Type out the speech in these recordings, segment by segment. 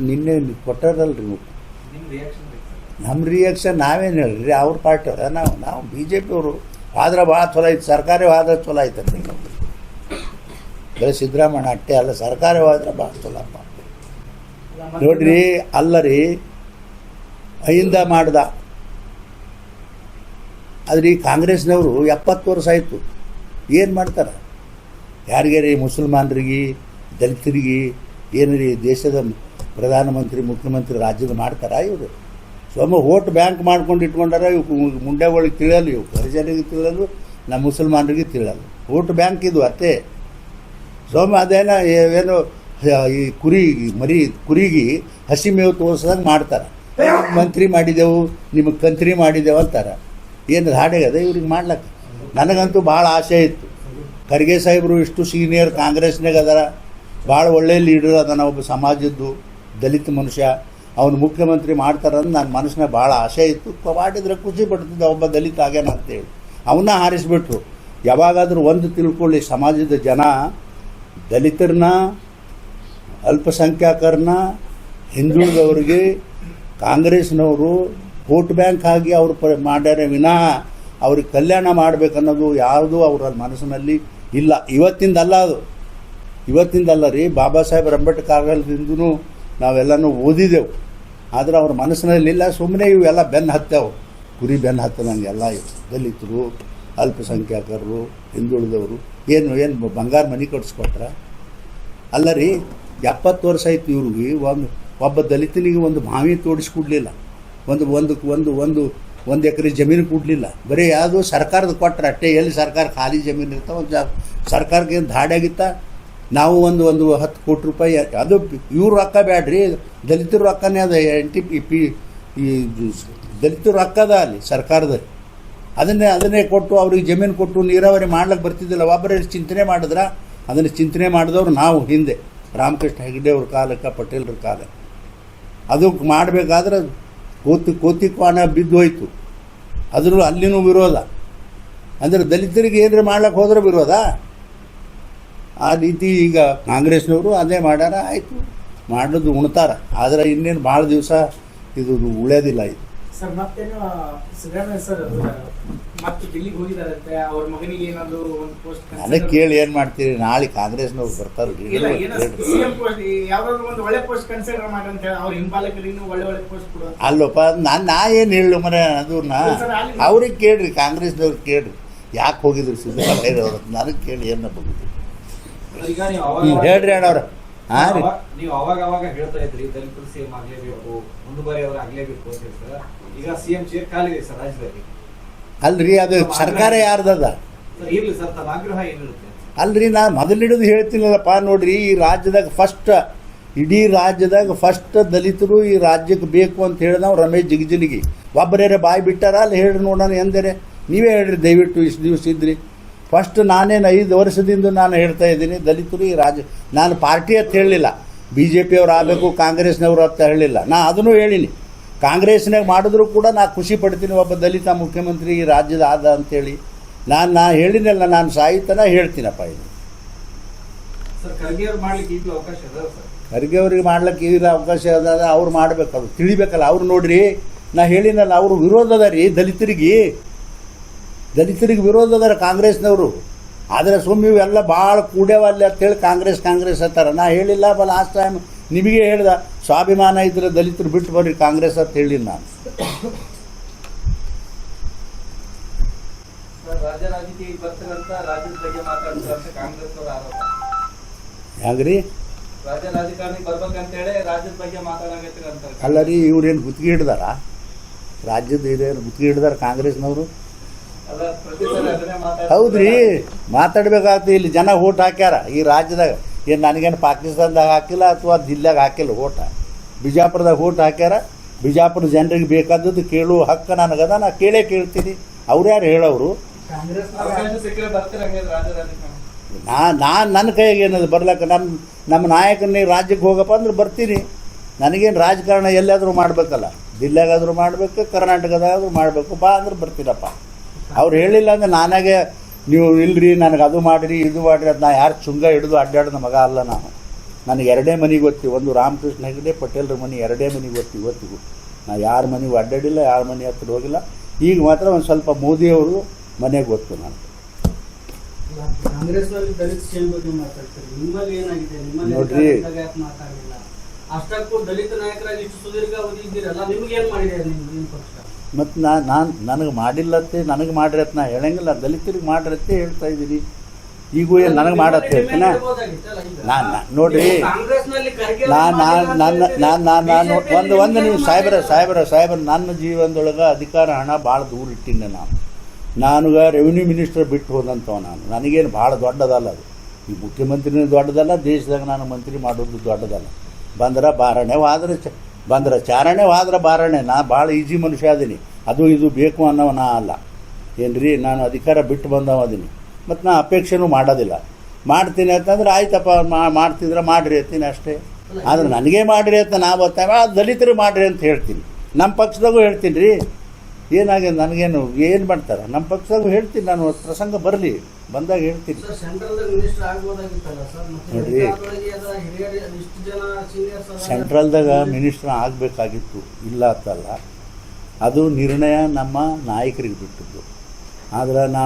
ನಿನ್ನೆ ಕೊಟ್ಟಾರಲ್ರಿ ನೀವು. ನಮ್ಮ ರಿಯಾಕ್ಷನ್ ನಾವೇನು ಹೇಳ್ರಿ, ಅವ್ರ ಪಾರ್ಟಿ ಅದ. ನಾವು ಬಿ ಜೆ ಪಿಯವರು ಆದ್ರೆ ಭಾಳ ಚಲೋ ಐತೆ, ಸರ್ಕಾರವಾದ್ರೆ ಚಲೋ ಐತಂತೆ. ಬರೀ ಸಿದ್ದರಾಮಯ್ಯ ಅಟ್ಟೆ ಅಲ್ಲ, ಸರ್ಕಾರವಾದ್ರೆ ಭಾಳ ಚಲೋಪ್ಪ ನೋಡ್ರಿ. ಅಲ್ಲ ರೀ, ಅಹಿಂದ ಮಾಡ್ದ. ಆದರೆ ಈ ಕಾಂಗ್ರೆಸ್ನವರು 70 ವರ್ಷ ಆಯಿತು, ಏನು ಮಾಡ್ತಾರೆ? ಯಾರಿಗೆ ರೀ? ಮುಸಲ್ಮಾನರಿಗೆ, ದಲಿತರಿಗೆ ಏನು ರೀ? ದೇಶದ ಪ್ರಧಾನಮಂತ್ರಿ, ಮುಖ್ಯಮಂತ್ರಿ ರಾಜ್ಯದ ಮಾಡ್ತಾರ ಇವರು? ಸೊಮ್ಮ ಓಟ್ ಬ್ಯಾಂಕ್ ಮಾಡ್ಕೊಂಡು ಇಟ್ಕೊಂಡಾರ. ಇವು ಮುಂಡೆಗಳಿಗೆ ತಿಳಿಯಲ್ಲ, ಇವು ಹರಿಜನಿಗೆ ತಿಳಿಯಲ್ಲ, ನಮ್ಮ ಮುಸಲ್ಮಾನರಿಗೆ ತಿಳಿಯಲ್ಲ. ಓಟ್ ಬ್ಯಾಂಕ್ ಇದು ಅಷ್ಟೇ. ಸೊಮ್ಮ ಅದೇನೋ ಏನು ಈ ಕುರಿಗೆ ಹಸಿ ಮೇವು ತೋರಿಸ್ದಂಗೆ ಮಾಡ್ತಾರೆ. ಮಂತ್ರಿ ಮಾಡಿದೆವು, ನಿಮಗೆ ಕಂತ್ರಿ ಮಾಡಿದೆವು ಅಂತಾರೆ. ಏನು ಹಾಡಾಗದ ಇವ್ರಿಗೆ ಮಾಡ್ಲಕ್ಕೆ? ನನಗಂತೂ ಭಾಳ ಆಸೆ ಇತ್ತು. ಖರ್ಗೆ ಸಾಹೇಬರು ಇಷ್ಟು ಸೀನಿಯರ್ ಕಾಂಗ್ರೆಸ್ನಾಗ ಅದಾರ, ಭಾಳ ಒಳ್ಳೆಯ ಲೀಡರ್ ಅದನ್ನ, ಒಬ್ಬ ಸಮಾಜದ್ದು ದಲಿತ ಮನುಷ್ಯ, ಅವನು ಮುಖ್ಯಮಂತ್ರಿ ಮಾಡ್ತಾರಂದು ನನ್ನ ಮನಸ್ಸಿನಾಗ ಭಾಳ ಆಸೆ ಇತ್ತು. ಮಾಡಿದ್ರೆ ಖುಷಿ ಪಡ್ತಿದ್ದೆ, ಒಬ್ಬ ದಲಿತ ಆಗ್ಯಾನ ಅಂತೇಳಿ. ಅವನ್ನ ಹಾರಿಸ್ಬಿಟ್ರು. ಯಾವಾಗಾದರೂ ಒಂದು ತಿಳ್ಕೊಳ್ಳಿ, ಸಮಾಜದ ಜನ ದಲಿತರನ್ನ, ಅಲ್ಪಸಂಖ್ಯಾತರನ್ನ, ಹಿಂದುಳಿದವ್ರಿಗೆ ಕಾಂಗ್ರೆಸ್ನವರು ವೋಟ್ ಬ್ಯಾಂಕ್ ಆಗಿ ಅವ್ರು ಮಾಡ್ಯಾರೆ ವಿನಃ ಅವ್ರಿಗೆ ಕಲ್ಯಾಣ ಮಾಡಬೇಕನ್ನೋದು ಯಾವುದೂ ಅವರ ಮನಸ್ಸಿನಲ್ಲಿ ಇಲ್ಲ. ಇವತ್ತಿಂದಲ್ಲ, ಅದು ಇವತ್ತಿಂದಲ್ಲ ರೀ. ಬಾಬಾ ಸಾಹೇಬ್ ಅಂಬೇಡ್ಕರ್ ಕಾಲದಿಂದೂ ನಾವೆಲ್ಲನೂ ಓದಿದೆವು, ಆದರೆ ಅವ್ರ ಮನಸ್ಸಿನಲ್ಲಿಲ್ಲ. ಸುಮ್ಮನೆ ಇವೆಲ್ಲ ಬೆನ್ನು ಹತ್ತವು, ಕುರಿ ಬೆನ್ನು ಹತ್ತದಂಗೆಲ್ಲ. ದಲಿತರು, ಅಲ್ಪಸಂಖ್ಯಾತರು, ಹಿಂದುಳಿದವರು ಏನು ಬಂಗಾರ ಮನೆ ಕಟ್ಸ್ಕೊಟ್ರ? ಅಲ್ಲ ರೀ, 70 ವರ್ಷ ಆಯ್ತು ಇವ್ರಿಗೆ. ಒಬ್ಬ ದಲಿತನಿಗೆ ಒಂದು ಬಾವಿ ತೋಡಿಸ್ಕೊಡ್ಲಿಲ್ಲ, ಒಂದು ಎಕರೆ ಜಮೀನು ಕೊಡಲಿಲ್ಲ. ಬರೀ ಯಾವುದು ಸರ್ಕಾರದ ಕೊಟ್ಟರೆ ಅಷ್ಟೇ. ಎಲ್ಲಿ ಸರ್ಕಾರ ಖಾಲಿ ಜಮೀನು ಇರ್ತಾವೆ, ಒಂದು ಸರ್ಕಾರಕ್ಕೆ ಏನು ಧಾಡ್ಯಾಗಿತ್ತ? ನಾವು ಒಂದು 10 ಕೋಟಿ ರೂಪಾಯಿ, ಅದು ಇವ್ರ ರೊಕ್ಕ ಬ್ಯಾಡ್ರಿ, ದಲಿತರ ರೊಕ್ಕನೇ ಅದ. ಈ ದಲಿತರ ರೊಕ್ಕ ಅದ ಅಲ್ಲಿ ಸರ್ಕಾರದಲ್ಲಿ. ಅದನ್ನೇ ಕೊಟ್ಟು ಅವ್ರಿಗೆ ಜಮೀನು ಕೊಟ್ಟು ನೀರಾವರಿ ಮಾಡ್ಲಿಕ್ಕೆ ಬರ್ತಿದ್ದಿಲ್ಲ. ಒಬ್ಬರೇ ಚಿಂತನೆ ಮಾಡಿದ್ರೆ ಅದನ್ನು ಚಿಂತನೆ ಮಾಡಿದವ್ರು ನಾವು ಹಿಂದೆ ರಾಮಕೃಷ್ಣ ಹೆಗಡೆ ಅವ್ರ ಕಾಲಕ್ಕೆ, ಪಟೇಲ್ರ ಕಾಲ. ಅದಕ್ಕೆ ಮಾಡಬೇಕಾದ್ರೆ ಕೋತಿಕ್ವಾನ ಬಿದ್ದು ಹೋಯ್ತು. ಅದ್ರೂ ಅಲ್ಲಿನೂ ವಿರೋಧ. ಅಂದರೆ ದಲಿತರಿಗೆ ಏನಾರು ಮಾಡ್ಲಿಕ್ಕೆ ಹೋದ್ರೆ ವಿರೋಧ. ಆ ರೀತಿ ಈಗ ಕಾಂಗ್ರೆಸ್ನವರು ಅದೇ ಮಾಡ್ಯಾರ, ಆಯಿತು, ಮಾಡೋದು ಉಣ್ತಾರ. ಆದರೆ ಇನ್ನೇನು ಭಾಳ ದಿವಸ ಇದು ಉಳಿಯೋದಿಲ್ಲ. ಇದು ಸರ್ ಮತ್ತೇನು ಸಿದ್ದರಾಮಯ್ಯ ಸರ್ ಮತ್ತೆ ಡೆಲ್ಲಿಗೆ ಹೋಗಿದಾರಂತೆ, ಅವ್ರ ಮಗನಿಗೆ ಏನಾದ್ರು ಒಂದು ಪೋಸ್ಟ್ ನನಗೆ ಕೇಳಿ ಏನು ಮಾಡ್ತೀರಿ? ನಾಳೆ ಕಾಂಗ್ರೆಸ್ನವ್ರು ಬರ್ತಾರೆ. ಯಾವ್ದಾದ್ರು ಒಂದು ಒಳ್ಳೆ ಪೋಸ್ಟ್ ಕನ್ಸಿಡರ್ ಮಾಡಂತ ಅವ್ರ ಹಿಂಬಾಲಕರಿಗೆ ಒಳ್ಳೆ ಪೋಸ್ಟ್ ಕೊಡುವ. ಅಲ್ಲಪ್ಪ, ನಾ ಏನು ಹೇಳು ಮರ ಅದನ್ನ ಅವ್ರಿಗೆ ಕೇಳ್ರಿ, ಕಾಂಗ್ರೆಸ್ನವ್ರಿಗೆ ಕೇಳ್ರಿ, ಯಾಕೆ ಹೋಗಿದ್ರು ಸಿದ್ದರಾಮಯ್ಯವ್ರು? ನನಗೆ ಕೇಳಿ ಏನು ಹೋಗಿದ್ರು ಹೇಳ್ರಿ ಅಣ್ಣವ್ರ. ಹಾಂ ರೀ, ನೀವು ಅವಾಗ ಹೇಳ್ತಾ ಇದ್ರಿ ದಲಿತರು ಸಿಎಂ ಆಗ್ಲೇಬೇಕು, ಮುಂದುವರಿ ಅವ್ರು ಆಗ್ಲೇಬೇಕು ಅಂತ ಹೇಳ್ತಾರೆ. ಈಗ ಸಿಎಂ ಚೇರ್ ಖಾಲಿದೆ ಸರ್ ರಾಜ್ಯದಲ್ಲಿ. ಅಲ್ರಿ, ಅದು ಸರ್ಕಾರ ಯಾರ್ದದ? ಇರ್ಲಿ ಸರ್, ತಮ್ಮ ಆಗ್ರಹ ಏನಿರುತ್ತೆ? ಅಲ್ರಿ, ನಾ ಮೊದಲಿಡಿದು ಹೇಳ್ತೀನಲ್ಲಪ್ಪ. ನೋಡ್ರಿ, ಈ ರಾಜ್ಯದಾಗ ಇಡೀ ರಾಜ್ಯದಾಗ ಫಸ್ಟ್ ದಲಿತರು ಈ ರಾಜ್ಯಕ್ಕೆ ಬೇಕು ಅಂತ ಹೇಳಿದವು ರಮೇಶ್ ಜಿಗಜಿಣಗಿ. ಒಬ್ಬರೇ ಬಾಯಿ ಬಿಟ್ಟಾರ? ಅಲ್ಲಿ ಹೇಳ್ರಿ ನೋಡೋಣ ಎಂದರೆ. ನೀವೇ ಹೇಳ್ರಿ ದಯವಿಟ್ಟು. ಇಷ್ಟು ದಿವಸ ಇದ್ರಿ ಫಸ್ಟ್. ನಾನೇನು 5 ವರ್ಷದಿಂದ ನಾನು ಹೇಳ್ತಾ ಇದ್ದೀನಿ, ದಲಿತರು ಈ ರಾಜ್ಯ. ನಾನು ಪಾರ್ಟಿ ಅಂತ ಹೇಳಲಿಲ್ಲ, BJP ಅವ್ರು ಆಗಬೇಕು, ಕಾಂಗ್ರೆಸ್ನವ್ರು ಅಂತ ಹೇಳಲಿಲ್ಲ. ನಾ ಅದನ್ನು ಹೇಳಿನಿ. ಕಾಂಗ್ರೆಸ್ನಾಗ ಮಾಡಿದ್ರು ಕೂಡ ನಾ ಖುಷಿ ಪಡ್ತೀನಿ, ಒಬ್ಬ ದಲಿತ ಮುಖ್ಯಮಂತ್ರಿ ಈ ರಾಜ್ಯದ ಆದ ಅಂತೇಳಿ. ನಾನು ಹೇಳಿನಲ್ಲ, ನಾನು ಸಾಹಿತ್ಯನ ಹೇಳ್ತೀನಪ್ಪ. ಇದು ಖರ್ಗೆ ಅವ್ರಿಗೆ ಮಾಡ್ಲಿಕ್ಕೆ ಇಲ್ಲ ಅವಕಾಶ ಅದ. ಅವ್ರು ಮಾಡ್ಬೇಕು, ಅದು ತಿಳಿಬೇಕಲ್ಲ. ಅವ್ರು ನೋಡ್ರಿ, ನಾ ಹೇಳಿನಲ್ಲ, ಅವರು ವಿರೋಧ ಅದ ರೀ ದಲಿತರಿಗೆ ವಿರೋಧ ಅದಾರ ಕಾಂಗ್ರೆಸ್ನವರು. ಆದರೆ ಸುಮ್ಮನೆ ಇವೆಲ್ಲ ಭಾಳ ಕೂಡ್ಯಾವಲ್ಲಿ ಅಂತೇಳಿ ಕಾಂಗ್ರೆಸ್ ಅಂತಾರ. ನಾ ಹೇಳಿಲ್ಲ ಲಾಸ್ಟ್ ಟೈಮ್ ನಿಮಗೆ ಹೇಳ್ದ, ಸ್ವಾಭಿಮಾನ ಇದ್ರೆ ದಲಿತರು ಬಿಟ್ಟು ಬರ್ರಿ ಕಾಂಗ್ರೆಸ್ ಅಂತ ಹೇಳಿಲ್ಲ ನಾನು. ಹ್ಯಾಂಗ್ರಿ? ಅಲ್ಲ ರೀ, ಇವ್ರೇನು ಗುತ್ತಿಗೆ ಹಿಡ್ದಾರ? ರಾಜ್ಯದ ಹಿರಿಯರು ಗುತ್ತಿಗೆ ಹಿಡ್ದಾರ ಕಾಂಗ್ರೆಸ್ನವರು? ಹೌದ್ರಿ, ಮಾತಾಡ್ಬೇಕಾಗ್ತದೆ. ಇಲ್ಲಿ ಜನ ಓಟ್ ಹಾಕ್ಯಾರ ಈ ರಾಜ್ಯದಾಗ. ಏನು ನನಗೇನು ಪಾಕಿಸ್ತಾನದಾಗ ಹಾಕಿಲ್ಲ ಅಥವಾ ದಿಲ್ಲಿಯಾಗ ಹಾಕಿಲ್ಲ ಓಟ. ಬಿಜಾಪುರದಾಗ ಓಟ್ ಹಾಕ್ಯಾರ. ಬಿಜಾಪುರ ಜನರಿಗೆ ಬೇಕಾದದ್ದು ಕೇಳುವ ಹಕ್ಕು ನನಗದ. ನಾ ಕೇಳ್ತೀನಿ. ಅವ್ರು ಯಾರು ಹೇಳೋರು? ನನ್ನ ಕೈಯಾಗ ಏನದು ಬರ್ಲಕ್ಕ? ನಮ್ಮ ನಾಯಕನ ರಾಜ್ಯಕ್ಕೆ ಹೋಗಪ್ಪ ಅಂದ್ರೆ ಬರ್ತೀನಿ. ನನಗೇನು ರಾಜಕಾರಣ ಎಲ್ಲಾದರೂ ಮಾಡಬೇಕಲ್ಲ, ದಿಲ್ಲಿಯಾಗಾದರೂ ಮಾಡಬೇಕು, ಕರ್ನಾಟಕದಾಗಾದರೂ ಮಾಡಬೇಕು. ಬಾ ಅಂದ್ರೆ ಬರ್ತೀನಪ್ಪ. ಅವ್ರು ಹೇಳಿಲ್ಲ ಅಂದ್ರೆ ನಾನಾಗೆ ನೀವು ಇಲ್ರಿ ನನಗೆ ಅದು ಮಾಡಿರಿ ಇದು ಮಾಡಿರಿ ಅದು. ನಾ ಯಾರು ಚುಂಗ ಹಿಡಿದು ಅಡ್ಡಾಡಿದ ಮಗ ಅಲ್ಲ ನಾನು. ನನಗೆ ಎರಡೇ ಮನೆ ಗೊತ್ತಿ, ಒಂದು ರಾಮಕೃಷ್ಣ ಹೆಗಡೆ ಪಟೇಲ್ರ ಮನೆ, ಎರಡೇ ಮನೆ ಗೊತ್ತು ಇವತ್ತಿಗೂ. ನಾ ಯಾರ ಮನೆಗೂ ಅಡ್ಡಾಡಿಲ್ಲ, ಯಾರ ಮನೆ ಹತ್ರ ಹೋಗಿಲ್ಲ. ಈಗ ಮಾತ್ರ ಒಂದು ಸ್ವಲ್ಪ ಮೋದಿಯವರು ಮನೆ ಗೊತ್ತು ನಾನು. ಕಾಂಗ್ರೆಸ್ನಲ್ಲಿ ದಲಿತ ಸೇಮ್ ಬಗ್ಗೆ ಮಾತಾಡ್ತಾರೆ, ನಿಮ್ಮಲ್ಲಿ ಏನಾಗಿದೆ? ನಿಮ್ಮಲ್ಲಿ ನೋಡ್ರಿ, ಯಾಕೆ ಮಾತಾಡಲಿಲ್ಲ? ಅಷ್ಟಕ್ಕೂ ದಲಿತ ನಾಯಕರಾಗಿ ಇಷ್ಟು ಸುದೀರ್ಘ ಅವಧಿ ಇದ್ದೀರಲ್ಲ, ನಿಮ್ಗೆ ಏನು ಮಾಡಿದೆ ನಿಮ್ಮ ಪಕ್ಷ? ಮತ್ತು ನನಗೆ ಮಾಡಿಲ್ಲತ್ತೆ, ನನಗೆ ಮಾಡಿರತ್ತೆ ನಾ ಹೇಳಂಗಿಲ್ಲ, ದಲಿತರಿಗೆ ಮಾಡಿರತ್ತೆ ಹೇಳ್ತಾ ಇದ್ದೀನಿ. ಈಗೂ ಏನು ನನಗೆ ಮಾಡತ್ತೆ ಹೇಳ್ತೀನ ನಾನು? ನೋಡ್ರಿ, ನಾನು ಒಂದು ನೀವು ಸಾಹೇಬರ ನನ್ನ ಜೀವನದೊಳಗೆ ಅಧಿಕಾರ ಹಣ ಭಾಳ ದೂರ ಇಟ್ಟಿನಿ. ನಾನುಗ ರೆವಿನ್ಯೂ ಮಿನಿಸ್ಟರ್ ಬಿಟ್ಟು ಹೋದಂಥವ ನಾನು. ನನಗೇನು ಭಾಳ ದೊಡ್ಡದಲ್ಲ ಅದು. ಈ ಮುಖ್ಯಮಂತ್ರಿನೂ ದೊಡ್ಡದಲ್ಲ, ದೇಶದಾಗ ನಾನು ಮಂತ್ರಿ ಮಾಡೋದು ದೊಡ್ಡದಲ್ಲ. ಬಂದ್ರೆ ಬಾರಣೆ, ಬಂದ್ರೆ ಚಾರಣೆ, ಹೋದ್ರೆ ಬಾರಣೆ. ನಾ ಭಾಳ ಈಜಿ ಮನುಷ್ಯ ಅದೀನಿ. ಅದು ಇದು ಬೇಕು ಅನ್ನೋವ ನಾ ಅಲ್ಲ ಏನ್ರಿ. ನಾನು ಅಧಿಕಾರ ಬಿಟ್ಟು ಬಂದವ ಅದೀನಿ. ಮತ್ತು ನಾ ಅಪೇಕ್ಷೆನೂ ಮಾಡೋದಿಲ್ಲ. ಮಾಡ್ತೀನಿ ಅಂತಂದ್ರೆ ಆಯ್ತಪ್ಪ, ಮಾಡ್ತಿದ್ರೆ ಮಾಡಿರಿ ಅಂತೀನಿ ಅಷ್ಟೇ. ಆದ್ರೆ ನನಗೇ ಮಾಡಿರಿ ಅಂತ ನಾವು ದಲಿತರು ಮಾಡಿರಿ ಅಂತ ಹೇಳ್ತೀನಿ. ನಮ್ಮ ಪಕ್ಷದಾಗೂ ಹೇಳ್ತೀನಿ ರೀ. ಏನಾಗಿದೆ ನನಗೇನು ಏನು ಮಾಡ್ತಾರೆ ನಮ್ಮ ಪಕ್ಷದಾಗೂ ಹೇಳ್ತೀನಿ. ನಾನು ಪ್ರಸಂಗ ಬರಲಿ ಬಂದಾಗ ಹೇಳ್ತೀನಿ. ನೋಡ್ರಿ, ಸೆಂಟ್ರಲ್ದಾಗ ಮಿನಿಸ್ಟರ್ ಆಗಬೇಕಾಗಿತ್ತು, ಇಲ್ಲ ಅಂತಲ್ಲ. ಅದು ನಿರ್ಣಯ ನಮ್ಮ ನಾಯಕರಿಗೆ ಬಿಟ್ಟಿದ್ದು. ಆದ್ರೆ ನಾ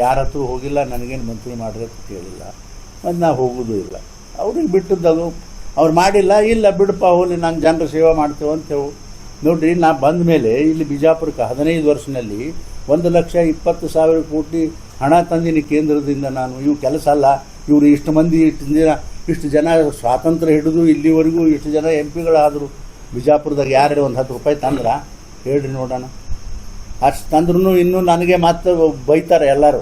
ಯಾರ ಹತ್ರ ಹೋಗಿಲ್ಲ, ನನಗೇನು ಮಂತ್ರಿ ಮಾಡ್ರಿ ಅಂತ ಕೇಳಿಲ್ಲ, ಮತ್ತು ನಾ ಹೋಗೋದು ಇಲ್ಲ. ಅವ್ರಿಗೆ ಬಿಟ್ಟದ್ದು ಅದು. ಅವ್ರು ಮಾಡಿಲ್ಲ, ಇಲ್ಲ ಬಿಡಪ್ಪ ಹೋಗಲಿ, ನಾನು ಜನರ ಸೇವೆ ಮಾಡ್ತೇವೆ ಅಂತೇವು. ನೋಡಿರಿ, ನಾ ಬಂದ ಮೇಲೆ ಇಲ್ಲಿ ಬಿಜಾಪುರಕ್ಕೆ 15 ವರ್ಷದಲ್ಲಿ 1,20,000 ಕೋಟಿ ಹಣ ತಂದಿನಿ ಕೇಂದ್ರದಿಂದ ನಾನು. ಇವು ಕೆಲಸ ಅಲ್ಲ. ಇವರು ಇಷ್ಟು ಜನ ಸ್ವಾತಂತ್ರ್ಯ ಹಿಡಿದು ಇಲ್ಲಿವರೆಗೂ ಇಷ್ಟು ಜನ MP ಗಳಾದರು. ಬಿಜಾಪುರದಾಗ ಯಾರು ಒಂದು 10 ರೂಪಾಯಿ ತಂದ್ರ ಹೇಳ್ರಿ ನೋಡೋಣ. ಅಷ್ಟು ತಂದ್ರೂ ಇನ್ನೂ ನನಗೆ ಮತ್ತೆ ಬೈತಾರೆ ಎಲ್ಲರೂ,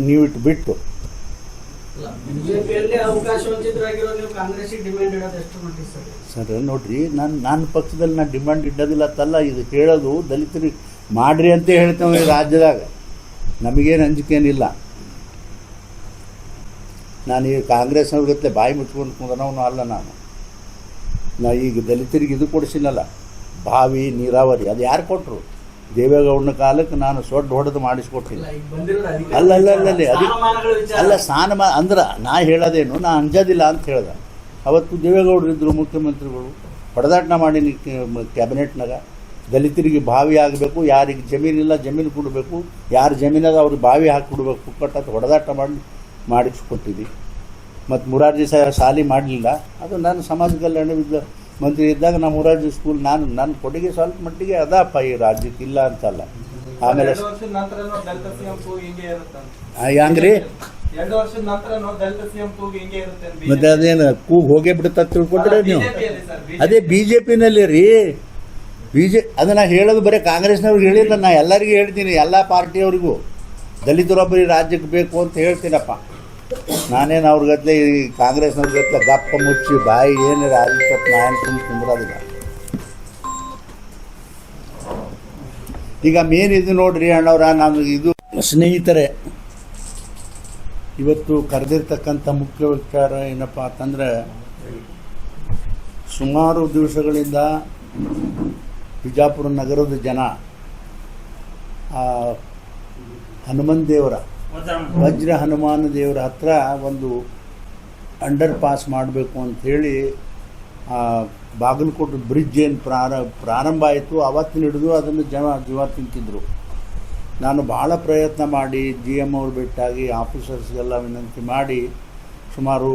ನೀವು ಇಟ್ಟು ಬಿಟ್ಟು. ಸರ್ ನೋಡ್ರಿ, ನನ್ನ ಪಕ್ಷದಲ್ಲಿ ನಾನು ಡಿಮ್ಯಾಂಡ್ ಇಡೋದಿಲ್ಲ ಅಂತಲ್ಲ. ಇದು ಹೇಳೋದು ದಲಿತರಿಗೆ ಮಾಡ್ರಿ ಅಂತ ಹೇಳ್ತೇವೆ ಈ ರಾಜ್ಯದಾಗ. ನಮಗೇನು ಅಂಜಿಕೆನಿಲ್ಲ. ನಾನು ಈ ಕಾಂಗ್ರೆಸ್ನವ್ರ ಗತ್ತಲೆ ಬಾಯಿ ಮುಚ್ಕೊಂಡು ಕುಂದನವನು ಅಲ್ಲ ನಾನು. ಈಗ ದಲಿತರಿಗೆ ಇದು ಕೊಡಿಸಿನಲ್ಲ, ಬಾವಿ ನೀರಾವರಿ. ಅದು ಯಾರು ಕೊಟ್ಟರು? ದೇವೇಗೌಡನ ಕಾಲಕ್ಕೆ ನಾನು ಸೊಡ್ಡ ಹೊಡೆದು ಮಾಡಿಸ್ಕೊಟ್ಟಿಲ್ಲ. ಅಲ್ಲ ಸ್ಥಾನಮಾನ ಅಂದ್ರೆ ನಾ ಹೇಳೋದೇನು, ನಾ ಅಂಜೋದಿಲ್ಲ ಅಂತ ಹೇಳ್ದೆ. ಅವತ್ತು ದೇವೇಗೌಡರು ಇದ್ದರು ಮುಖ್ಯಮಂತ್ರಿಗಳು, ಹೊಡೆದಾಟ ಮಾಡೀನಿ ಕ್ಯಾಬಿನೆಟ್ನಾಗ. ದಲಿತರಿಗೆ ಬಾವಿ ಆಗಬೇಕು, ಯಾರಿಗೆ ಜಮೀನಿಲ್ಲ ಜಮೀನು ಕೊಡಬೇಕು, ಯಾರು ಜಮೀನದ ಅವ್ರಿಗೆ ಬಾವಿ ಹಾಕಿ ಕೊಡಬೇಕು, ಪುಕ್ಕಟ್ಟ ಹೊಡೆದಾಟ ಮಾಡಿಸ್ಕೊಟ್ಟಿದ್ವಿ. ಮತ್ತು ಮುರಾರ್ಜಿ ಶಾಲೆ ಮಾಡಲಿಲ್ಲ. ಅದು ನಾನು ಸಮಾಜ ಕಲ್ಯಾಣ ಮಂತ್ರಿ ಇದ್ದಾಗ ನಮ್ಮ ಮುರಾರ್ಜಿ ಸ್ಕೂಲ್ ನನ್ನ ಕೊಡುಗೆ ಸ್ವಲ್ಪ ಮಟ್ಟಿಗೆ ಅದಪ್ಪ ಈ ರಾಜ್ಯಕ್ಕೆ, ಇಲ್ಲ ಅಂತಲ್ಲ. ಆಮೇಲೆ ಹಂಗ್ರಿ ಮತ್ತೆ ಅದೇನು ಕೂಗ್ ಹೋಗೇ ಬಿಡುತ್ತ ತಿಳ್ಕೊಂಡ್ರೆ ನೀವು? ಅದೇ BJP-ನಲ್ಲಿ ರೀ. ಅದನ್ನ ಹೇಳೋದು ಬರೀ ಕಾಂಗ್ರೆಸ್ನವ್ರಿಗೆ ಹೇಳಿಲ್ಲ, ನಾ ಎಲ್ಲರಿಗೂ ಹೇಳ್ತೀನಿ, ಎಲ್ಲ ಪಾರ್ಟಿಯವ್ರಿಗೂ. ದಲಿತರೊಬ್ಬರಿಗೆ ರಾಜ್ಯಕ್ಕೆ ಬೇಕು ಅಂತ ಹೇಳ್ತೀನಪ್ಪ. ನಾನೇನು ಅವ್ರ ಗತ್ಲೆ ಈ ಕಾಂಗ್ರೆಸ್ನವ್ರ ಗತ್ಲೆ ಗಪ್ಪ ಮುಚ್ಚಿ ಬಾಯಿ ಏನು ರಾಜಕೀಯ ನಾನು ಕುಂದ್ರೋದಿಲ್ಲ. ಈಗ ಮೇನ್ ಇದು ನೋಡ್ರಿ ಅಣ್ಣವ್ರ, ನಾನು ಇದು ಸ್ನೇಹಿತರೆ, ಇವತ್ತು ಕರೆದಿರ್ತಕ್ಕಂಥ ಮುಖ್ಯ ವಿಚಾರ ಏನಪ್ಪ ಅಂತಂದರೆ, ಸುಮಾರು ದಿವಸಗಳಿಂದ ಬಿಜಾಪುರ ನಗರದ ಜನ ಹನುಮನ್ ದೇವರ ವಜ್ರ ಹನುಮಾನ ದೇವರ ಹತ್ರ ಒಂದು ಅಂಡರ್ ಪಾಸ್ ಮಾಡಬೇಕು ಅಂಥೇಳಿ ಬಾಗಲಕೋಟೆ ಬ್ರಿಡ್ಜ್ ಏನು ಪ್ರಾರಂಭ ಆಯಿತು, ಅವತ್ತಿನ ಹಿಡಿದು ಅದನ್ನು ಜೀವ ತಿಂತಿದ್ರು. ನಾನು ಭಾಳ ಪ್ರಯತ್ನ ಮಾಡಿ GM ಅವ್ರು ಭೇಟಿಯಾಗಿ ಆಫೀಸರ್ಸ್ಗೆಲ್ಲ ವಿನಂತಿ ಮಾಡಿ ಸುಮಾರು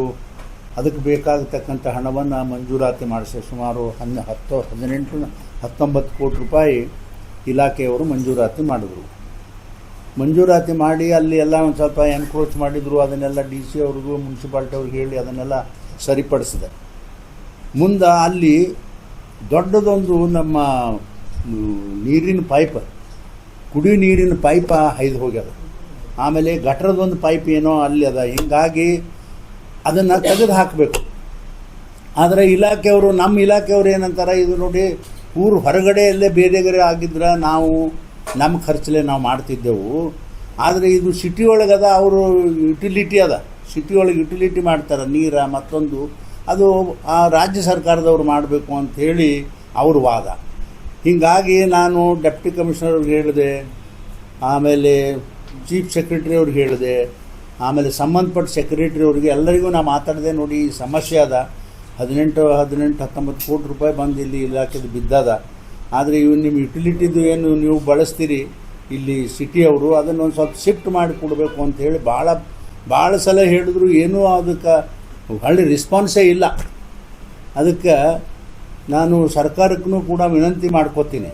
ಅದಕ್ಕೆ ಬೇಕಾಗತಕ್ಕಂಥ ಹಣವನ್ನು ಮಂಜೂರಾತಿ ಮಾಡಿಸಿ ಸುಮಾರು 19 ಕೋಟಿ ರೂಪಾಯಿ ಇಲಾಖೆಯವರು ಮಂಜೂರಾತಿ ಮಾಡಿದ್ರು. ಮಂಜೂರಾತಿ ಮಾಡಿ ಅಲ್ಲಿ ಎಲ್ಲ ಒಂದು ಸ್ವಲ್ಪ ಎನ್ಕ್ರೋಚ್ ಮಾಡಿದರು. ಅದನ್ನೆಲ್ಲ DC ಅವ್ರಿಗೂ ಮುನ್ಸಿಪಾಲ್ಟಿ ಅವ್ರಿಗೆ ಹೇಳಿ ಅದನ್ನೆಲ್ಲ ಸರಿಪಡಿಸಿದೆ. ಮುಂದೆ ಅಲ್ಲಿ ದೊಡ್ಡದೊಂದು ನಮ್ಮ ನೀರಿನ ಪೈಪ್, ಕುಡಿ ನೀರಿನ ಪೈಪ ಹೈದು ಹೋಗ್ಯದ. ಆಮೇಲೆ ಗಟ್ರದೊಂದು ಪೈಪ್ ಏನೋ ಅಲ್ಲಿ ಅದ. ಹೀಗಾಗಿ ಅದನ್ನು ತೆಗೆದು ಹಾಕಬೇಕು. ಆದರೆ ಇಲಾಖೆಯವರು, ನಮ್ಮ ಇಲಾಖೆಯವರು ಏನಂತಾರೆ, ಇದು ನೋಡಿ ಊರು ಹೊರಗಡೆಯಲ್ಲೇ ಬೇರೆಗರೆ ಆಗಿದ್ರೆ ನಾವು ನಮ್ಮ ಖರ್ಚಲ್ಲೇ ನಾವು ಮಾಡ್ತಿದ್ದೆವು. ಆದರೆ ಇದು ಸಿಟಿ ಒಳಗದ, ಅವರು ಯುಟಿಲಿಟಿ ಅದ, ಸಿಟಿ ಒಳಗೆ ಯುಟಿಲಿಟಿ ಮಾಡ್ತಾರೆ ನೀರ ಮತ್ತೊಂದು, ಅದು ಆ ರಾಜ್ಯ ಸರ್ಕಾರದವ್ರು ಮಾಡಬೇಕು ಅಂಥೇಳಿ ಅವ್ರ ವಾದ. ಹೀಗಾಗಿ ನಾನು ಡೆಪ್ಟಿ ಕಮಿಷನರ್ ಅವ್ರಿಗೆ ಹೇಳಿದೆ, ಆಮೇಲೆ ಚೀಫ್ ಸೆಕ್ರೆಟರಿ ಅವ್ರಿಗೆ ಹೇಳಿದೆ, ಆಮೇಲೆ ಸಂಬಂಧಪಟ್ಟ ಸೆಕ್ರೆಟ್ರಿ ಅವರಿಗೆ ಎಲ್ಲರಿಗೂ ನಾ ಮಾತಾಡಿದೆ, ನೋಡಿ ಈ ಸಮಸ್ಯೆ ಅದ, 19 ಕೋಟಿ ರೂಪಾಯಿ ಬಂದು ಇಲ್ಲಿ ಇಲಾಖೆದು ಬಿದ್ದದ. ಆದರೆ ಇವು ನಿಮ್ಮ ಯುಟಿಲಿಟಿದು ಏನು ನೀವು ಬಳಸ್ತೀರಿ ಇಲ್ಲಿ ಸಿಟಿಯವರು, ಅದನ್ನು ಒಂದು ಸ್ವಲ್ಪ ಶಿಫ್ಟ್ ಮಾಡಿ ಕೊಡಬೇಕು ಅಂಥೇಳಿ ಭಾಳ ಸಲ ಹೇಳಿದ್ರು. ಏನೂ ಅದಕ್ಕೆ ಒಳ್ಳೆ ರೆಸ್ಪಾನ್ಸೇ ಇಲ್ಲ. ಅದಕ್ಕೆ ನಾನು ಸರ್ಕಾರಕ್ಕೂ ಕೂಡ ವಿನಂತಿ ಮಾಡ್ಕೋತೀನಿ.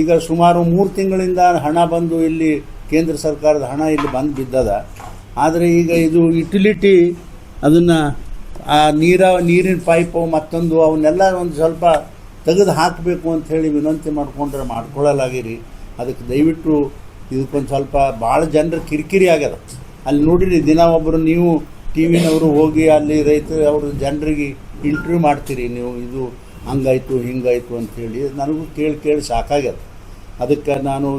ಈಗ ಸುಮಾರು 3 ತಿಂಗಳಿಂದ ಹಣ ಬಂದು ಇಲ್ಲಿ ಕೇಂದ್ರ ಸರ್ಕಾರದ ಹಣ ಇಲ್ಲಿ ಬಂದು ಬಿದ್ದದ. ಆದರೆ ಈಗ ಇದು ಯುಟಿಲಿಟಿ ಅದನ್ನು ಆ ನೀರಿನ ಪೈಪು ಮತ್ತೊಂದು ಅವನ್ನೆಲ್ಲ ಒಂದು ಸ್ವಲ್ಪ ತೆಗೆದು ಹಾಕಬೇಕು ಅಂಥೇಳಿ ವಿನಂತಿ ಮಾಡ್ಕೊಳ್ಳಲಾಗಿರಿ. ಅದಕ್ಕೆ ದಯವಿಟ್ಟು ಇದಕ್ಕೊಂದು ಸ್ವಲ್ಪ ಭಾಳ ಜನರ ಕಿರಿಕಿರಿ ಆಗ್ಯದ. ಅಲ್ಲಿ ನೋಡಿರಿ, ದಿನ ಒಬ್ಬರು ನೀವು ಟಿ ವಿನವರು ಹೋಗಿ ಅಲ್ಲಿ ರೈತರು ಅವ್ರ ಜನರಿಗೆ ಇಂಟರ್ವ್ಯೂ ಮಾಡ್ತೀರಿ ನೀವು, ಇದು ಹಂಗಾಯಿತು ಹಿಂಗಾಯಿತು ಅಂಥೇಳಿ. ನನಗೂ ಕೇಳಿ ಸಾಕಾಗ್ಯದ. ಅದಕ್ಕೆ ನಾನು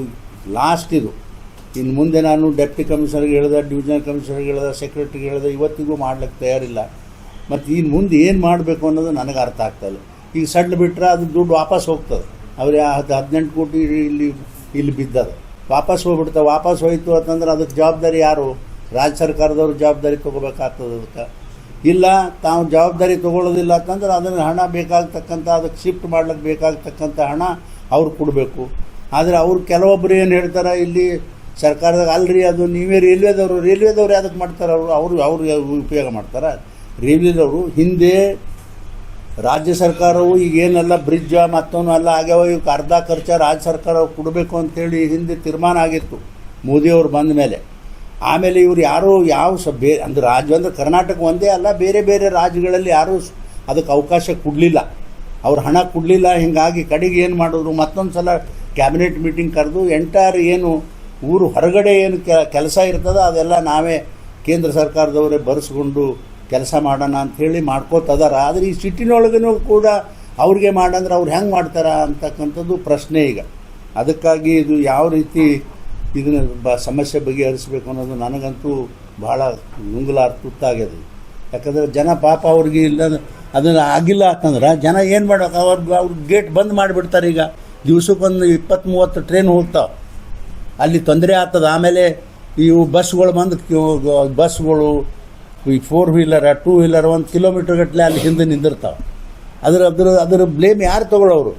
ಲಾಸ್ಟ್ ಇದು ಇನ್ನು ಮುಂದೆ ನಾನು ಡೆಪ್ಟಿ ಕಮಿಷನರ್ಗೆ ಹೇಳ್ದೆ, ಡಿವಿಷನಲ್ ಕಮಿಷನರ್ಗೆ ಹೇಳ್ದೆ, ಸೆಕ್ರೆಟ್ರಿಗೆ ಹೇಳ್ದೆ, ಇವತ್ತಿಗೂ ಮಾಡ್ಲಿಕ್ಕೆ ತಯಾರಿಲ್ಲ. ಮತ್ತು ಇನ್ನು ಮುಂದೆ ಏನು ಮಾಡಬೇಕು ಅನ್ನೋದು ನನಗೆ ಅರ್ಥ ಆಗ್ತಾಯಿಲ್ಲ. ಈಗ ಸಡ್ಲು ಬಿಟ್ಟರೆ ಅದು ದುಡ್ಡು ವಾಪಸ್ ಹೋಗ್ತದೆ. ಅವ್ರು 18 ಕೋಟಿ ಇಲ್ಲಿ ಬಿದ್ದದ, ವಾಪಸ್ ಹೋಗ್ಬಿಡ್ತಾವೆ. ವಾಪಸ್ ಹೋಯ್ತು ಅಂತಂದ್ರೆ ಅದಕ್ಕೆ ಜವಾಬ್ದಾರಿ ಯಾರು? ರಾಜ್ಯ ಸರ್ಕಾರದವ್ರು ಜವಾಬ್ದಾರಿ ತೊಗೋಬೇಕಾಗ್ತದೆ. ಅದಕ್ಕೆ ಇಲ್ಲ ತಾವು ಜವಾಬ್ದಾರಿ ತೊಗೊಳ್ಳೋದಿಲ್ಲ ಅಂತಂದ್ರೆ ಅದನ್ನು ಹಣ ಬೇಕಾಗ್ತಕ್ಕಂಥ, ಅದಕ್ಕೆ ಶಿಫ್ಟ್ ಮಾಡ್ಲಿಕ್ಕೆ ಬೇಕಾಗ್ತಕ್ಕಂಥ ಹಣ ಅವ್ರು ಕೊಡಬೇಕು. ಆದರೆ ಅವ್ರು ಕೆಲವೊಬ್ಬರು ಏನು ಹೇಳ್ತಾರೆ ಇಲ್ಲಿ ಸರ್ಕಾರದಾಗ, ಅಲ್ರಿ ಅದು ನೀವೇ ರೈಲ್ವೇದವ್ರು ಯಾವುದಕ್ಕೆ ಮಾಡ್ತಾರೆ? ಅವ್ರು ಉಪಯೋಗ ಮಾಡ್ತಾರೆ. ರೈಲ್ವೇದವರು ಹಿಂದೆ ರಾಜ್ಯ ಸರ್ಕಾರವು ಈಗೇನೆಲ್ಲ ಬ್ರಿಡ್ಜ್ ಮತ್ತೊಂದು ಎಲ್ಲ ಆಗ್ಯಾವ, ಇವಕ್ಕೆ ಅರ್ಧ ಖರ್ಚ ರಾಜ್ಯ ಸರ್ಕಾರ ಕೊಡಬೇಕು ಅಂತೇಳಿ ಹಿಂದೆ ತೀರ್ಮಾನ ಆಗಿತ್ತು ಮೋದಿಯವರು ಬಂದ ಮೇಲೆ. ಆಮೇಲೆ ಇವರು ಯಾರೂ ಅಂದ್ರೆ ರಾಜ್ಯ ಅಂದರೆ ಕರ್ನಾಟಕ ಒಂದೇ ಅಲ್ಲ, ಬೇರೆ ಬೇರೆ ರಾಜ್ಯಗಳಲ್ಲಿ ಯಾರೂ ಅದಕ್ಕೆ ಅವಕಾಶ ಕೊಡಲಿಲ್ಲ, ಅವ್ರು ಹಣ ಕೊಡಲಿಲ್ಲ. ಹೀಗಾಗಿ ಕಡೆಗೆ ಏನು ಮಾಡಿದ್ರು, ಮತ್ತೊಂದು ಸಲ ಕ್ಯಾಬಿನೆಟ್ ಮೀಟಿಂಗ್ ಕರೆದು ಎಂಟೈರ್ ಏನು ಊರು ಹೊರಗಡೆ ಏನು ಕೆಲಸ ಇರ್ತದೆ ಅದೆಲ್ಲ ನಾವೇ ಕೇಂದ್ರ ಸರ್ಕಾರದವರೇ ಬರೆಸ್ಕೊಂಡು ಕೆಲಸ ಮಾಡೋಣ ಅಂಥೇಳಿ ಮಾಡ್ಕೋತದಾರ. ಆದರೆ ಈ ಸಿಟಿನೊಳಗೂ ಕೂಡ ಅವ್ರಿಗೆ ಮಾಡಂದ್ರೆ ಅವ್ರು ಹೆಂಗೆ ಮಾಡ್ತಾರ ಅಂತಕ್ಕಂಥದ್ದು ಪ್ರಶ್ನೆ ಈಗ. ಅದಕ್ಕಾಗಿ ಇದು ಯಾವ ರೀತಿ ಇದನ್ನು ಸಮಸ್ಯೆ ಬಗೆಹರಿಸಬೇಕು ಅನ್ನೋದು ನನಗಂತೂ ಭಾಳ ತುತ್ತಾಗ್ಯದ. ಯಾಕಂದರೆ ಜನ ಪಾಪ ಅವ್ರಿಗೆ ಇಲ್ಲ ಅದನ್ನು ಆಗಿಲ್ಲ ಅಂತಂದ್ರೆ ಜನ ಏನು ಮಾಡೋಕೆ ಅವ್ರ ಗೇಟ್ ಬಂದ್ ಮಾಡಿಬಿಡ್ತಾರೆ. ಈಗ ದಿವ್ಸಕ್ಕೊಂದು 20-30 ಟ್ರೈನ್ ಹೋಗ್ತಾವೆ, ಅಲ್ಲಿ ತೊಂದರೆ ಆಗ್ತದೆ. ಆಮೇಲೆ ಇವು ಬಸ್ಗಳು ಬಸ್ಗಳು ಈ 4 ವೀಲರ್ 2 ವೀಲರ್ 1 ಕಿಲೋಮೀಟರ್ ಗಟ್ಟಲೆ ಅಲ್ಲಿ ಹಿಂದೆ ನಿಂದಿರ್ತಾವೆ. ಅದರ ಬ್ಲೇಮ್ ಯಾರು ತೊಗೊಳ್ಳೋರು?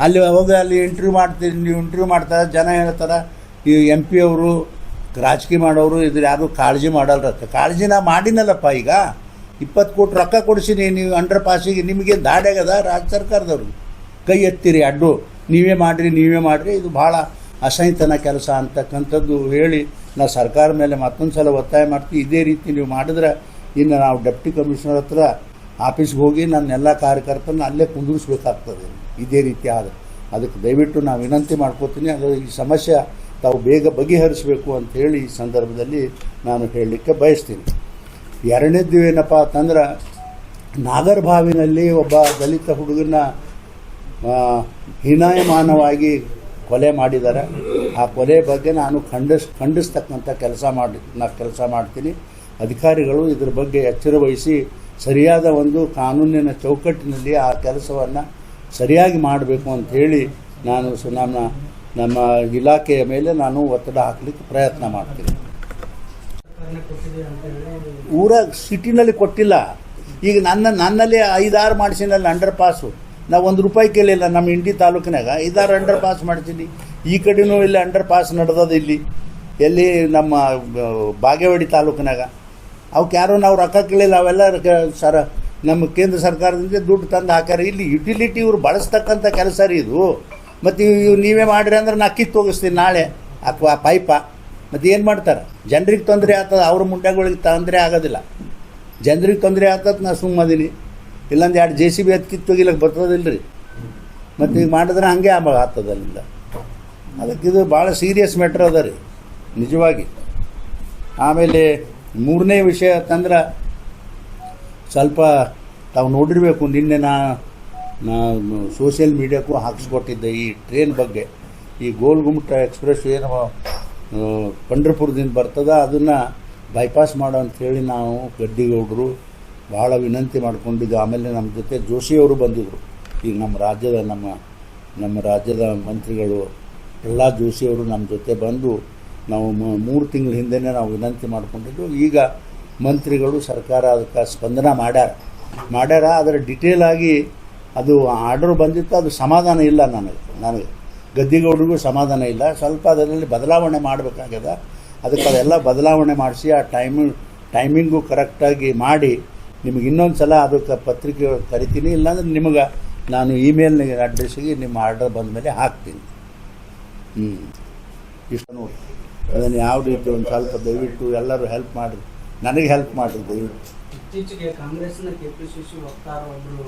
ಅಲ್ಲಿ ಹೋಗಿ ಅಲ್ಲಿ ಇಂಟರ್ವ್ಯೂ ಮಾಡ್ತಾರೆ. ಜನ ಹೇಳ್ತಾರೆ ಈ MP ಅವರು ರಾಜಕೀಯ ಮಾಡೋರು ಇದ್ರ ಯಾರು ಕಾಳಜಿ ಮಾಡಲ್ರತ್ತ. ಕಾಳಜಿನ ಮಾಡಿನಲ್ಲಪ್ಪ. ಈಗ 20 ಕೋಟಿ ರೊಕ್ಕ ಕೊಡಿಸಿನಿ, ನೀವು ಅಂಡರ್ ಪಾಸಿಗೆ ನಿಮಗೆ ದಾಡ್ಯಾಗದ ರಾಜ್ಯ ಸರ್ಕಾರದವ್ರಿಗೆ ಕೈ ಎತ್ತಿರಿ ಅಡ್ಡು, ನೀವೇ ಮಾಡಿರಿ ಇದು ಭಾಳ ಅಸಹಿತನ ಕೆಲಸ ಅಂತಕ್ಕಂಥದ್ದು ಹೇಳಿ ನಾವು ಸರ್ಕಾರ ಮೇಲೆ ಮತ್ತೊಂದು ಸಲ ಒತ್ತಾಯ ಮಾಡ್ತೀವಿ. ಇದೇ ರೀತಿ ನೀವು ಮಾಡಿದ್ರೆ ಇನ್ನು ನಾವು ಡೆಪ್ಟಿ ಕಮಿಷನರ್ ಹತ್ರ ಆಫೀಸ್ಗೆ ಹೋಗಿ ನನ್ನೆಲ್ಲ ಕಾರ್ಯಕರ್ತರನ್ನ ಅಲ್ಲೇ ಕುಂದಿರಿಸ್ಬೇಕಾಗ್ತದೆ ಇದೇ ರೀತಿ ಆದರೆ. ಅದಕ್ಕೆ ದಯವಿಟ್ಟು ನಾವು ವಿನಂತಿ ಮಾಡ್ಕೋತೀನಿ, ಅದು ಈ ಸಮಸ್ಯೆ ತಾವು ಬೇಗ ಬಗೆಹರಿಸಬೇಕು ಅಂಥೇಳಿ ಈ ಸಂದರ್ಭದಲ್ಲಿ ನಾನು ಹೇಳಲಿಕ್ಕೆ ಬಯಸ್ತೀನಿ. ಎರಡನೇದ್ದು ಏನಪ್ಪ ಅಂತಂದ್ರೆ, ನಾಗರಭಾವಿನಲ್ಲಿ ಒಬ್ಬ ದಲಿತ ಹುಡುಗನ ಹೀನಾಯಮಾನವಾಗಿ ಕೊಲೆ ಮಾಡಿದ್ದಾರೆ. ಆ ಕೊಲೆ ಬಗ್ಗೆ ನಾನು ಖಂಡಿಸ್ತಕ್ಕಂಥ ಕೆಲಸ ಮಾಡ್ತೀನಿ. ಅಧಿಕಾರಿಗಳು ಇದ್ರ ಬಗ್ಗೆ ಎಚ್ಚರ ವಹಿಸಿ ಸರಿಯಾದ ಒಂದು ಕಾನೂನಿನ ಚೌಕಟ್ಟಿನಲ್ಲಿ ಆ ಕೆಲಸವನ್ನು ಸರಿಯಾಗಿ ಮಾಡಬೇಕು ಅಂಥೇಳಿ ನಾನು ನಮ್ಮ ಇಲಾಖೆಯ ಮೇಲೆ ನಾನು ಒತ್ತಡ ಹಾಕಲಿಕ್ಕೆ ಪ್ರಯತ್ನ ಮಾಡ್ತೀನಿ. ಊರಾಗ ಸಿಟಿನಲ್ಲಿ ಕೊಟ್ಟಿಲ್ಲ. ಈಗ ನನ್ನಲ್ಲಿ 5-6 ಮಾಡಿಸಿನಲ್ಲಿ ಅಂಡರ್ ಪಾಸು. ನಾವು ₹1 ಕೇಳಿಲ್ಲ. ನಮ್ಮ ಇಂಡಿ ತಾಲೂಕಿನಾಗ 5-6 ಅಂಡರ್ ಪಾಸ್ ಮಾಡ್ತೀನಿ. ಈ ಕಡೆನೂ ಇಲ್ಲಿ ಅಂಡರ್ ಪಾಸ್ ನಡೆದದ. ಎಲ್ಲಿ ನಮ್ಮ ಬಾಗೇವಾಡಿ ತಾಲೂಕಿನಾಗ ಅವಕ್ಕೆ ಯಾರೋ ನಾವು ರೊಕ್ಕ ಕೇಳಿಲ್ಲ. ಅವೆಲ್ಲ ನಮ್ಮ ಕೇಂದ್ರ ಸರ್ಕಾರದಿಂದ ದುಡ್ಡು ತಂದು ಹಾಕ್ಯಾರ. ಇಲ್ಲಿ ಯುಟಿಲಿಟಿ ಇವ್ರು ಬಳಸ್ತಕ್ಕಂಥ ಕೆಲಸ ರೀ ಇದು. ಮತ್ತು ಇವು ನೀವೇ ಮಾಡಿರಿ ಅಂದ್ರೆ ನಾ ಕಿತ್ತು ಹೋಗಿಸ್ತೀನಿ ನಾಳೆ ಅಥವಾ ಪೈಪ. ಮತ್ತು ಏನು ಮಾಡ್ತಾರೆ? ಜನರಿಗೆ ತೊಂದರೆ ಆಗ್ತದೆ, ಅವ್ರ ಮುಂಡೆಗಳಿಗೆ ತೊಂದರೆ ಆಗೋದಿಲ್ಲ. ಜನರಿಗೆ ತೊಂದರೆ ಆಗ್ತದೆ, ನಾ ಸುಮ್ಮದೀನಿ. ಇಲ್ಲಂದ್ರೆ 2 JCB ಕಿತ್ತೋಗಿಲ್ಲಕ್ಕೆ ಬರ್ತದಿಲ್ಲ ರೀ. ಮತ್ತು ಈಗ ಮಾಡಿದ್ರೆ ಹಾಗೆ ಆಗ್ತದೆ ಅಲ್ಲಿಂದ. ಅದಕ್ಕಿದು ಭಾಳ ಸೀರಿಯಸ್ ಮ್ಯಾಟ್ರ್ ಅದ ರೀ ನಿಜವಾಗಿ. ಆಮೇಲೆ 3ನೇ ವಿಷಯ ಅಂತಂದ್ರೆ, ಸ್ವಲ್ಪ ತಾವು ನೋಡಿರಬೇಕು, ನಿನ್ನೆ ನಾನು ಸೋಷಿಯಲ್ ಮೀಡಿಯಾಕ್ಕೂ ಹಾಕಿಸ್ಕೊಟ್ಟಿದ್ದೆ ಈ ಟ್ರೈನ್ ಬಗ್ಗೆ. ಈ ಗೋಲ್ಗುಮ್ಮಟ ಎಕ್ಸ್ಪ್ರೆಸ್ ಏನು ಪಂಢರಪುರದಿಂದ ಬರ್ತದ ಅದನ್ನು ಬೈಪಾಸ್ ಮಾಡೋ ಅಂಥೇಳಿ ನಾವು ಗದ್ದಿಗೌಡರು ಭಾಳ ವಿನಂತಿ ಮಾಡ್ಕೊಂಡಿದ್ದು. ಆಮೇಲೆ ನಮ್ಮ ಜೊತೆ ಜೋಶಿಯವರು ಬಂದಿದ್ದರು. ಈಗ ನಮ್ಮ ರಾಜ್ಯದ ಮಂತ್ರಿಗಳು ಎಲ್ಲ ಜೋಶಿಯವರು ನಮ್ಮ ಜೊತೆ ಬಂದು ನಾವು 3 ತಿಂಗಳ ಹಿಂದೆನೇ ನಾವು ವಿನಂತಿ ಮಾಡಿಕೊಂಡಿದ್ದು. ಈಗ ಮಂತ್ರಿಗಳು ಸರ್ಕಾರ ಅದಕ್ಕೆ ಸ್ಪಂದನ ಮಾಡ್ಯಾರ. ಅದರ ಡಿಟೇಲ್ ಆಗಿ ಅದು ಆರ್ಡರ್ ಬಂದಿತ್ತು. ಅದು ಸಮಾಧಾನ ಇಲ್ಲ ನನಗೆ ಗದ್ದಿಗೌಡರಿಗೂ ಸಮಾಧಾನ ಇಲ್ಲ. ಸ್ವಲ್ಪ ಅದರಲ್ಲಿ ಬದಲಾವಣೆ ಮಾಡಬೇಕಾಗ್ಯದ. ಅದಕ್ಕೆ ಅದೆಲ್ಲ ಬದಲಾವಣೆ ಮಾಡಿಸಿ ಆ ಟೈಮಿಂಗು ಕರೆಕ್ಟಾಗಿ ಮಾಡಿ ನಿಮಗೆ ಇನ್ನೊಂದು ಸಲ ಅದಕ್ಕೆ ಪತ್ರಿಕೆ ಕರಿತೀನಿ. ಇಲ್ಲಾಂದ್ರೆ ನಿಮಗೆ ನಾನು ಇಮೇಲ್ ಅಡ್ರೆಸ್ಸಿಗೆ ನಿಮ್ಮ ಆರ್ಡರ್ ಬಂದ ಮೇಲೆ ಹಾಕ್ತೀನಿ. ಇಷ್ಟು ನೋಡಿ, ಅದನ್ನು ಯಾವ ರೀತಿ ಒಂದು ಸ್ವಲ್ಪ ದಯವಿಟ್ಟು ಎಲ್ಲರೂ ಹೆಲ್ಪ್ ಮಾಡಿರಿ, ನನಗೆ ಹೆಲ್ಪ್ ಮಾಡಿರಿ ದಯವಿಟ್ಟು. ಇತ್ತೀಚೆಗೆ ಕಾಂಗ್ರೆಸ್ನ ಕೆಪಿಸಿಸಿ ವಕ್ತಾರ ಒಬ್ಬರು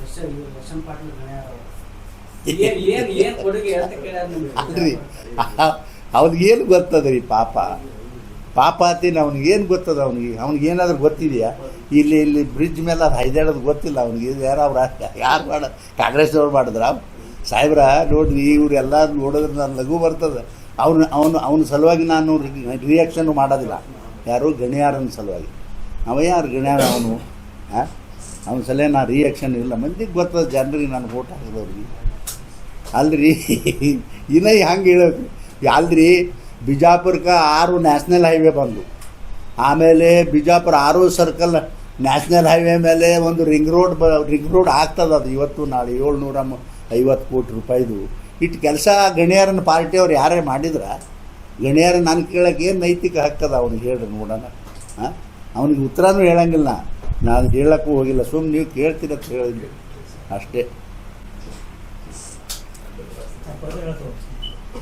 ಯಶನ್ ಪಾಟೀಲ್ ಏನ್ ಕೊಡುಗೆ ಅಂತ ಅಲ್ರಿ, ಅವ್ನಿಗೇನು ಗೊತ್ತದ ರೀ ಪಾಪ ಆತೀನಿ. ಅವ್ನಿಗೇನು ಗೊತ್ತದ? ಅವ್ನಿಗೇನಾದ್ರೂ ಗೊತ್ತಿದೆಯಾ? ಇಲ್ಲಿ ಬ್ರಿಡ್ಜ್ ಮೇಲೆ ಅದು ಹೈದಾಡೋದು ಗೊತ್ತಿಲ್ಲ ಅವ್ನಿಗೆ. ಯಾರು ಕಾಂಗ್ರೆಸ್ನವ್ರು ಮಾಡಿದ್ರ ಸಾಹೇಬ್ರ? ನೋಡ್ರಿ, ಇವರೆಲ್ಲ ನೋಡಿದ್ರೆ ನಾನು ಲಘು ಬರ್ತದೆ. ಅವನ ಸಲುವಾಗಿ ನಾನು ರಿಯಾಕ್ಷನ್ ಮಾಡೋದಿಲ್ಲ. ಯಾರು ಗಣ್ಯಾರನ ಸಲುವಾಗಿ. ಯಾರು ಗಣ್ಯಾರ ಅವನ ಸಲಹೆ ನಾ ರಿಯಾಕ್ಷನ್ ಇಲ್ಲ. ಮಂದಿಗೆ ಗೊತ್ತದ, ಜನರಿಗೆ ನಾನು ವೋಟ್ ಹಾಕಿದವ್ರಿಗೆ. ಅಲ್ರಿ, ಇನ್ನೂ ಹಂಗೆ ಹೇಳೋದು ಅಲ್ರಿ. ಬಿಜಾಪುರಕ್ಕೆ 6 ನ್ಯಾಷನಲ್ ಹೈವೇ ಬಂದು, ಆಮೇಲೆ ಬಿಜಾಪುರ 6 ಸರ್ಕಲ್ ನ್ಯಾಷನಲ್ ಹೈವೇ ಮೇಲೆ ಒಂದು ರಿಂಗ್ ರೋಡ್ ಆಗ್ತದೆ. ಅದು ಇವತ್ತು ನಾಳೆ 750 ಕೋಟಿ ರೂಪಾಯಿದು. ಇಟ್ಟು ಕೆಲಸ ಗಣ್ಯಾರನ ಪಾರ್ಟಿಯವ್ರು ಯಾರೇ ಮಾಡಿದ್ರ? ಗಣ್ಯಾರ ನಾನು ಕೇಳೋಕೆ ಏನು ನೈತಿಕ ಹಕ್ಕದ ಅವ್ನಿಗೆ ಹೇಳ್ರಿ ನೋಡೋಣ. ಅವನಿಗೆ ಉತ್ತರನೂ ಹೇಳಂಗಿಲ್ಲ, ನಾನು ಹೇಳಕ್ಕೂ ಹೋಗಿಲ್ಲ. ಸುಮ್ಮನೆ ನೀವು ಕೇಳ್ತೀರ ಅಂತ ಹೇಳಿದ್ವಿ ಅಷ್ಟೇ.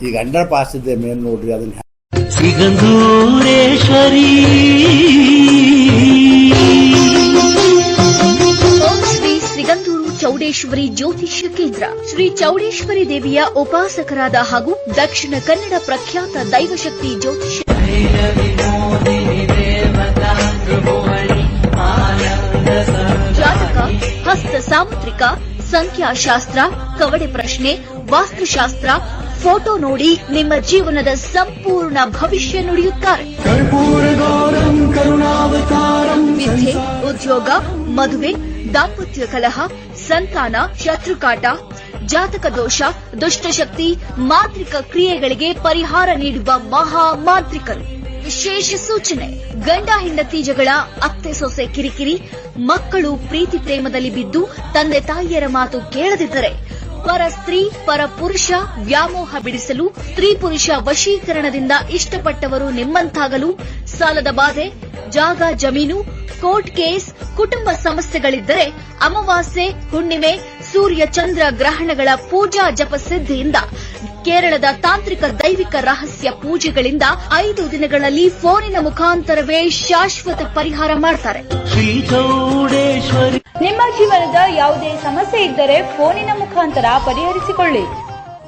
ಈಗ ಅಂಡರ್ ಪಾಸ್ ಇದೆ ಮೇನ್ ನೋಡ್ರಿ, ಅದನ್ನ ಸಿಗಂದೂರೇಶ್ವರಿ. ಓಂ ಶ್ರೀ ಸಿಗಂದೂರು ಚೌಡೇಶ್ವರಿ ಜ್ಯೋತಿಷ್ಯ ಕೇಂದ್ರ. ಶ್ರೀ ಚೌಡೇಶ್ವರಿ ದೇವಿಯ ಉಪಾಸಕರಾದ ಹಾಗೂ ದಕ್ಷಿಣ ಕನ್ನಡ ಪ್ರಖ್ಯಾತ ದೈವಶಕ್ತಿ ಜ್ಯೋತಿಷ್ಯ ಜಾತಕ, ಹಸ್ತ ಸಾಮುದ್ರಿಕ, ಸಂಖ್ಯಾಶಾಸ್ತ್ರ, ಕವಡೆ ಪ್ರಶ್ನೆ, ವಾಸ್ತುಶಾಸ್ತ್ರ, ಫೋಟೋ ನೋಡಿ ನಿಮ್ಮ ಜೀವನದ ಸಂಪೂರ್ಣ ಭವಿಷ್ಯ ನುಡಿಯುತ್ತಾರೆ. ವಿದ್ಯೆ, ಉದ್ಯೋಗ, ಮದುವೆ, ದಾಂಪತ್ಯ ಕಲಹ, ಸಂತಾನ, ಶತ್ರುಕಾಟ, ಜಾತಕ ದೋಷ, ದುಷ್ಟಶಕ್ತಿ, ಮಾಂತ್ರಿಕ ಕ್ರಿಯೆಗಳಿಗೆ ಪರಿಹಾರ ನೀಡುವ ಮಹಾ ಮಾಂತ್ರಿಕರು. ವಿಶೇಷ ಸೂಚನೆ: ಗಂಡ ಹೆಂಡತಿ ಜಗಳ, ಅತ್ತೆ ಸೊಸೆ ಕಿರಿಕಿರಿ, ಮಕ್ಕಳು ಪ್ರೀತಿ ಪ್ರೇಮದಲ್ಲಿ ಬಿದ್ದು ತಂದೆ ತಾಯಿಯರ ಮಾತು ಕೇಳದಿದ್ದರೆ, ಪರ ಸ್ತ್ರೀ ಪರ ಪುರುಷ ವ್ಯಾಮೋಹ ಬಿಡಿಸಲು, ಸ್ತ್ರೀ ಪುರುಷ ವಶೀಕರಣದಿಂದ ಇಷ್ಟಪಟ್ಟವರು ನಿಮ್ಮಂತಾಗಲು, ಸಾಲದ ಬಾಧೆ, ಜಾಗ ಜಮೀನು, ಕೋರ್ಟ್ ಕೇಸ್, ಕುಟುಂಬ ಸಮಸ್ಯೆಗಳಿದ್ದರೆ, ಅಮಾವಾಸ್ಯೆ, ಹುಣ್ಣಿಮೆ, ಸೂರ್ಯ ಚಂದ್ರ ಗ್ರಹಣಗಳ ಪೂಜಾ ಜಪ ಸಿದ್ಧಿಯಿಂದ, ಕೇರಳದ ತಾಂತ್ರಿಕ ದೈವಿಕ ರಹಸ್ಯ ಪೂಜೆಗಳಿಂದ 5 ದಿನಗಳಲ್ಲಿ ಫೋನಿನ ಮುಖಾಂತರವೇ ಶಾಶ್ವತ ಪರಿಹಾರ ಮಾಡ್ತಾರೆ. ಶ್ರೀ ನಿಮ್ಮ ಜೀವನದ ಯಾವುದೇ ಸಮಸ್ಯೆ ಇದ್ದರೆ ಫೋನಿನ ಮುಖಾಂತರ ಪರಿಹರಿಸಿಕೊಳ್ಳಿ.